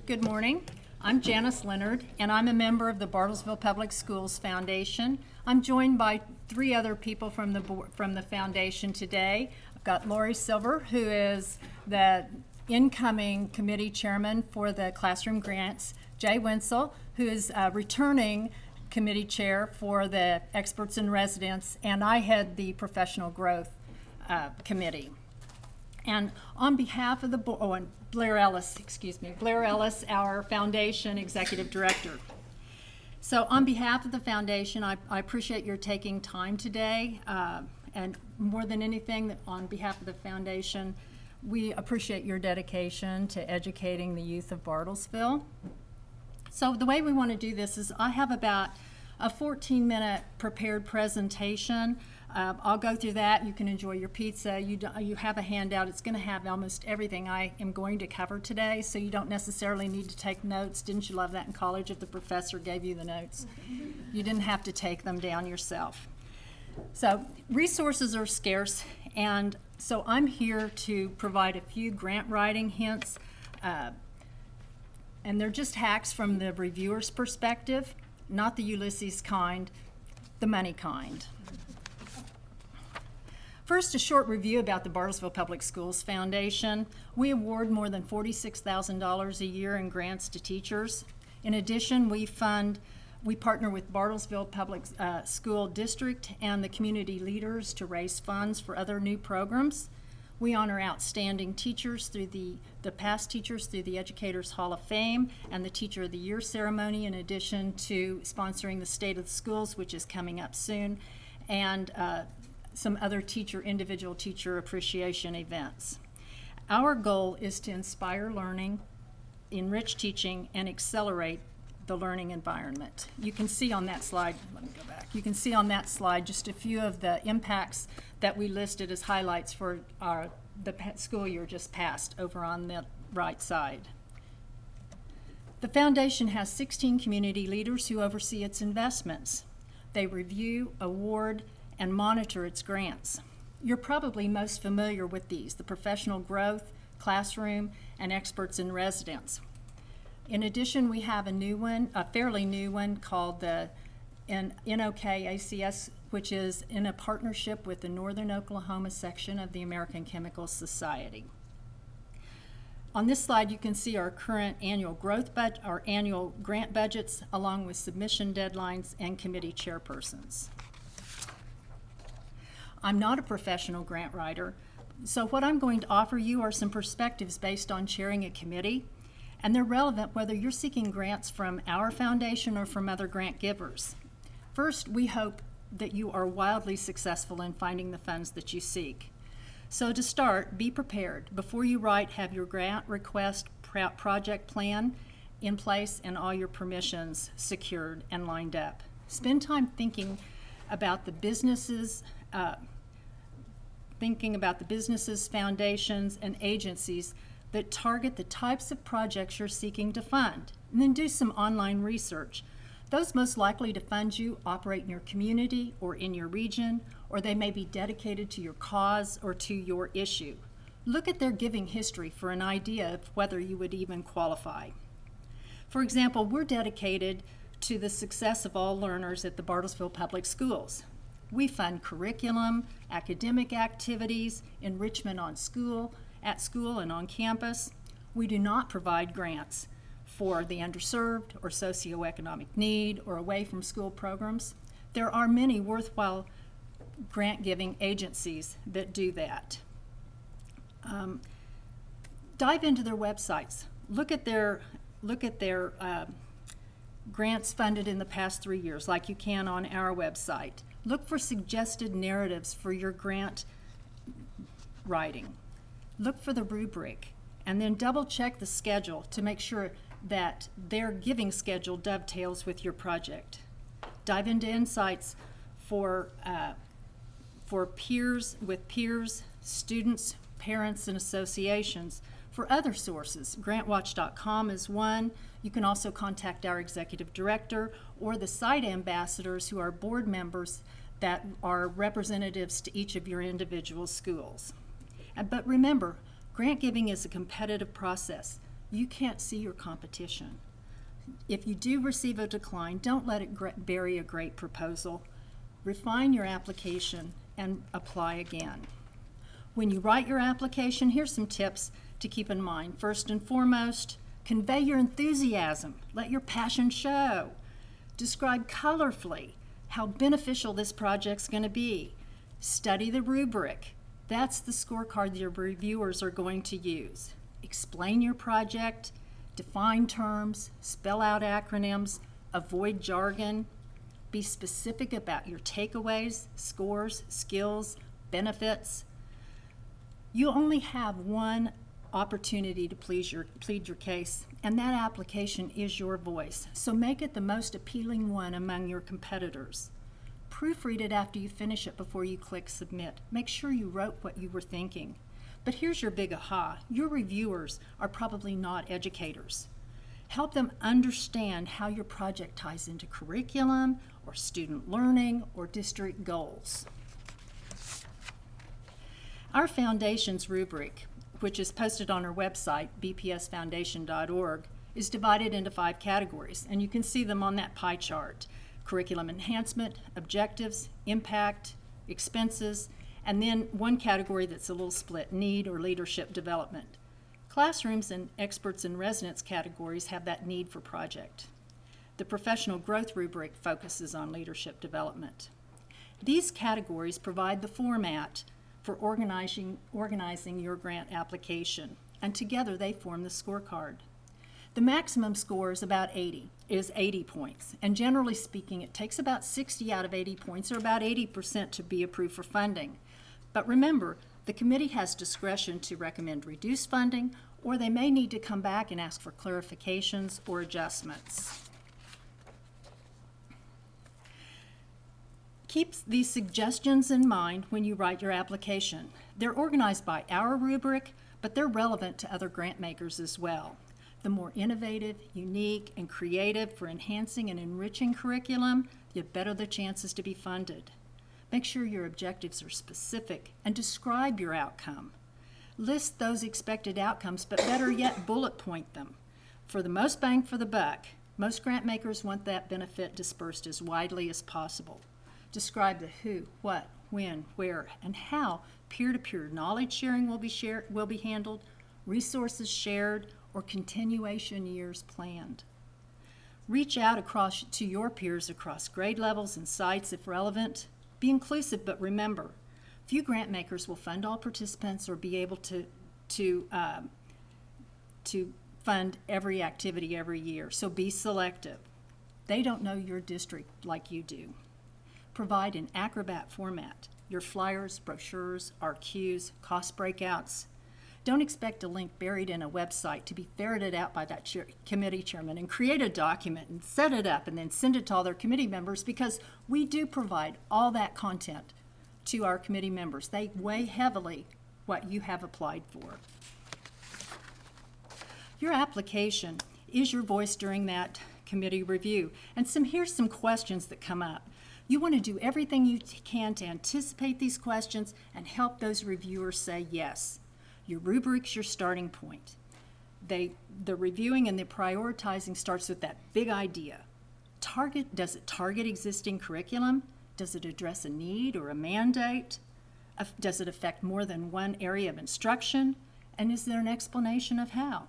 Good morning. I'm Janice Leonard, and I'm a member of the Bartlesville Public Schools Foundation. I'm joined by three other people from the foundation today. I've got Lori Silver, who is the incoming committee chairman for the classroom grants, Jay Winsel, who is returning committee chair for the experts in residence, and I head the professional growth committee. And on behalf of the board, Blair Ellis, our foundation executive director. So on behalf of the foundation, I appreciate your taking time today, and more than anything, on behalf of the foundation, we appreciate your dedication to educating the youth of Bartlesville. So the way we want to do this is I have about a 14-minute prepared presentation. I'll go through that. You can enjoy your pizza. You have a handout. It's going to have almost everything I am going to cover today, so you don't necessarily need to take notes. Didn't you love that in college if the professor gave you the notes? You didn't have to take them down yourself. So resources are scarce, and so I'm here to provide a few grant writing hints, and they're just hacks from the reviewer's perspective, not the Ulysses kind, the money kind. First, a short review about the Bartlesville Public Schools Foundation. We award more than $46,000 a year in grants to teachers. In addition, we partner with Bartlesville Public School District and the community leaders to raise funds for other new programs. We honor outstanding teachers through the past teachers through the Educators Hall of Fame and the Teacher of the Year ceremony, in addition to sponsoring the State of the Schools, which is coming up soon, and some other individual teacher appreciation events. Our goal is to inspire learning, enrich teaching, and accelerate the learning environment. You can see on that slide, let me go back. You can see on that slide just a few of the impacts that we listed as highlights for the school year just passed over on the right side. The foundation has 16 community leaders who oversee its investments. They review, award, and monitor its grants. You're probably most familiar with these, the professional growth, classroom, and experts in residence. In addition, we have a fairly new one called the NOK ACS, which is in a partnership with the Northern Oklahoma section of the American Chemical Society. On this slide, you can see our current annual our annual grant budgets, along with submission deadlines and committee chairpersons. I'm not a professional grant writer, so what I'm going to offer you are some perspectives based on chairing a committee, and they're relevant whether you're seeking grants from our foundation or from other grant givers. First, we hope that you are wildly successful in finding the funds that you seek. So to start, be prepared. Before you write, have your grant request project plan in place and all your permissions secured and lined up. Spend time thinking about the businesses, foundations, and agencies that target the types of projects you're seeking to fund. And then do some online research. Those most likely to fund you operate in your community or in your region, or they may be dedicated to your cause or to your issue. Look at their giving history for an idea of whether you would even qualify. For example, we're dedicated to the success of all learners at the Bartlesville Public Schools. We fund curriculum, academic activities, enrichment at school and on campus. We do not provide grants for the underserved or socioeconomic need or away from school programs. There are many worthwhile grant-giving agencies that do that. Dive into their websites. Look at their grants funded in the past 3 years, like you can on our website. Look for suggested narratives for your grant writing. Look for the rubric, and then double check the schedule to make sure that their giving schedule dovetails with your project. Dive into insights for peers, students, parents, and associations. For other sources, grantwatch.com is one. You can also contact our executive director or the site ambassadors, who are board members that are representatives to each of your individual schools. But remember, grant giving is a competitive process. You can't see your competition. If you do receive a decline, don't let it bury a great proposal. Refine your application and apply again. When you write your application, here's some tips to keep in mind. First and foremost, convey your enthusiasm. Let your passion show. Describe colorfully how beneficial this project's going to be. Study the rubric. That's the scorecard your reviewers are going to use. Explain your project, define terms, spell out acronyms, avoid jargon. Be specific about your takeaways, scores, skills, benefits. You only have one opportunity to plead your case, and that application is your voice. So make it the most appealing one among your competitors. Proofread it after you finish it before you click submit. Make sure you wrote what you were thinking. But here's your big aha. Your reviewers are probably not educators. Help them understand how your project ties into curriculum or student learning or district goals. Our foundation's rubric, which is posted on our website, bpsfoundation.org, is divided into 5 categories, and you can see them on that pie chart. Curriculum enhancement, objectives, impact, expenses, and then one category that's a little split, need or leadership development. Classrooms and experts in residence categories have that need for project. The professional growth rubric focuses on leadership development. These categories provide the format for organizing your grant application, and together they form the scorecard. The maximum score is 80 points, and generally speaking, it takes about 60 out of 80 points, or about 80% to be approved for funding. But remember, the committee has discretion to recommend reduced funding, or they may need to come back and ask for clarifications or adjustments. Keep these suggestions in mind when you write your application. They're organized by our rubric, but they're relevant to other grant makers as well. The more innovative, unique, and creative for enhancing and enriching curriculum, the better the chances to be funded. Make sure your objectives are specific and describe your outcome. List those expected outcomes, but better yet, bullet point them. For the most bang for the buck, most grant makers want that benefit dispersed as widely as possible. Describe the who, what, when, where, and how peer-to-peer knowledge sharing will be handled, resources shared, or continuation years planned. Reach out to your peers across grade levels and sites if relevant. Be inclusive, but remember, few grant makers will fund all participants or be able to fund every activity every year, so be selective. They don't know your district like you do. Provide an Acrobat format, your flyers, brochures, RQs, cost breakouts. Don't expect a link buried in a website to be ferreted out by that committee chairman, and create a document and set it up and then send it to all their committee members, because we do provide all that content to our committee members. They weigh heavily what you have applied for. Your application is your voice during that committee review. And here's some questions that come up. You want to do everything you can to anticipate these questions and help those reviewers say yes. Your rubric's your starting point. The reviewing and the prioritizing starts with that big idea. Does it target existing curriculum? Does it address a need or a mandate? Does it affect more than one area of instruction? And is there an explanation of how?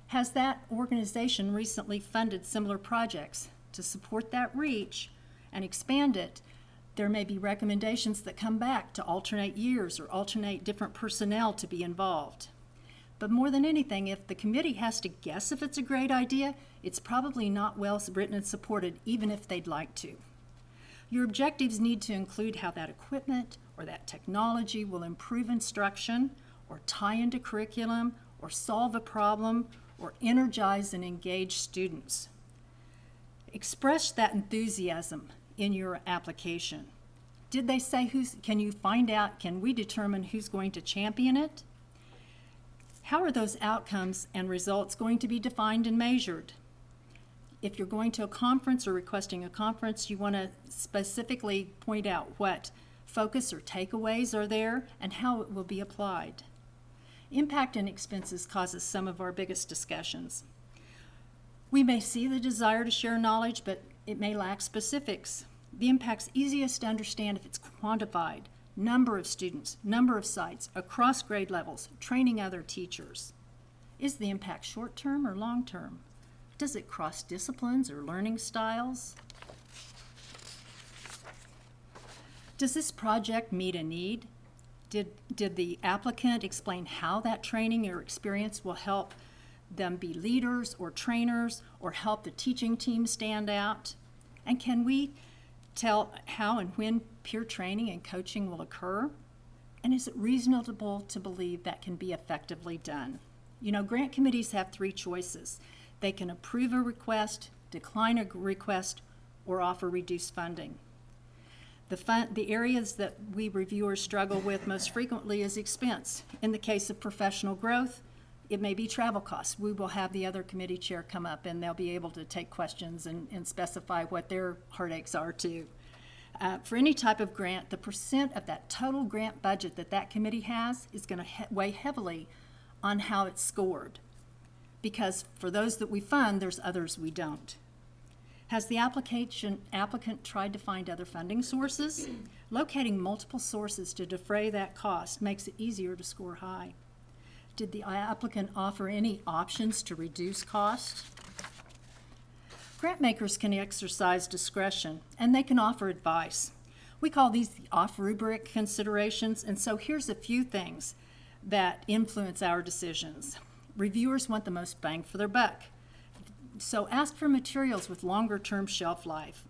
Has that organization recently funded similar projects? To support that reach and expand it, there may be recommendations that come back to alternate years or alternate different personnel to be involved. But more than anything, if the committee has to guess if it's a great idea, it's probably not well written and supported, even if they'd like to. Your objectives need to include how that equipment or that technology will improve instruction or tie into curriculum or solve a problem or energize and engage students. Express that enthusiasm in your application. Did they say can we determine who's going to champion it? How are those outcomes and results going to be defined and measured? If you're going to a conference or requesting a conference, you want to specifically point out what focus or takeaways are there and how it will be applied. Impact and expenses causes some of our biggest discussions. We may see the desire to share knowledge, but it may lack specifics. The impact's easiest to understand if it's quantified: number of students, number of sites, across grade levels, training other teachers. Is the impact short-term or long-term? Does it cross disciplines or learning styles? Does this project meet a need? Did the applicant explain how that training or experience will help them be leaders or trainers or help the teaching team stand out? And can we tell how and when peer training and coaching will occur? And is it reasonable to believe that can be effectively done? You know, grant committees have three choices. They can approve a request, decline a request, or offer reduced funding. The areas that we reviewers struggle with most frequently is expense. In the case of professional growth, it may be travel costs. We will have the other committee chair come up and they'll be able to take questions and specify what their heartaches are too. For any type of grant, the percent of that total grant budget that committee has is going to weigh heavily on how it's scored. Because for those that we fund, there's others we don't. Has the applicant tried to find other funding sources? Locating multiple sources to defray that cost makes it easier to score high. Did the applicant offer any options to reduce cost? Grant makers can exercise discretion, and they can offer advice. We call these the off-rubric considerations, and so here's a few things that influence our decisions. Reviewers want the most bang for their buck. So ask for materials with longer-term shelf life.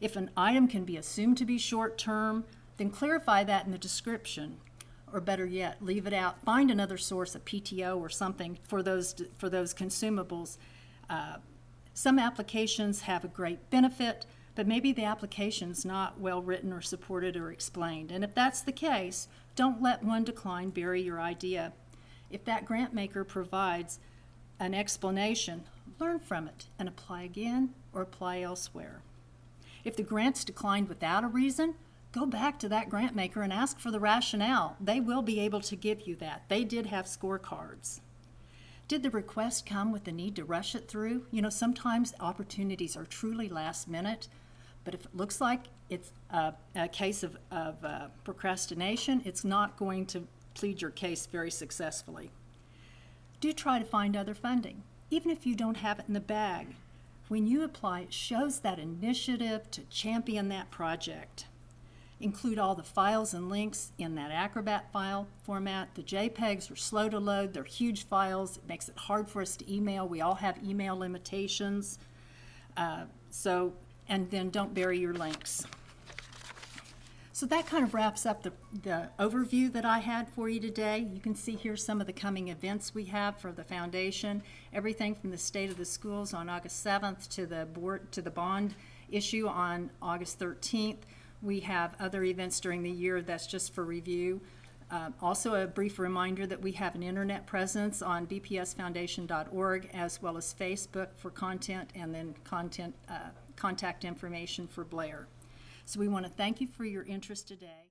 If an item can be assumed to be short-term, then clarify that in the description. Or better yet, leave it out. Find another source, a PTO or something, for those consumables. Some applications have a great benefit, but maybe the application's not well written or supported or explained. And if that's the case, don't let one decline bury your idea. If that grant maker provides an explanation, learn from it and apply again or apply elsewhere. If the grant's declined without a reason, go back to that grant maker and ask for the rationale. They will be able to give you that. They did have scorecards. Did the request come with the need to rush it through? You know, sometimes opportunities are truly last minute, but if it looks like it's a case of procrastination, it's not going to plead your case very successfully. Do try to find other funding, even if you don't have it in the bag. When you apply, it shows that initiative to champion that project. Include all the files and links in that Acrobat file format. The JPEGs are slow to load. They're huge files. It makes it hard for us to email. We all have email limitations. And then don't bury your links. So that kind of wraps up the overview that I had for you today. You can see here some of the coming events we have for the foundation. Everything from the State of the Schools on August 7th to the bond issue on August 13th. We have other events during the year that's just for review. Also a brief reminder that we have an internet presence on bpsfoundation.org as well as Facebook for content and then contact information for Blair. So we want to thank you for your interest today.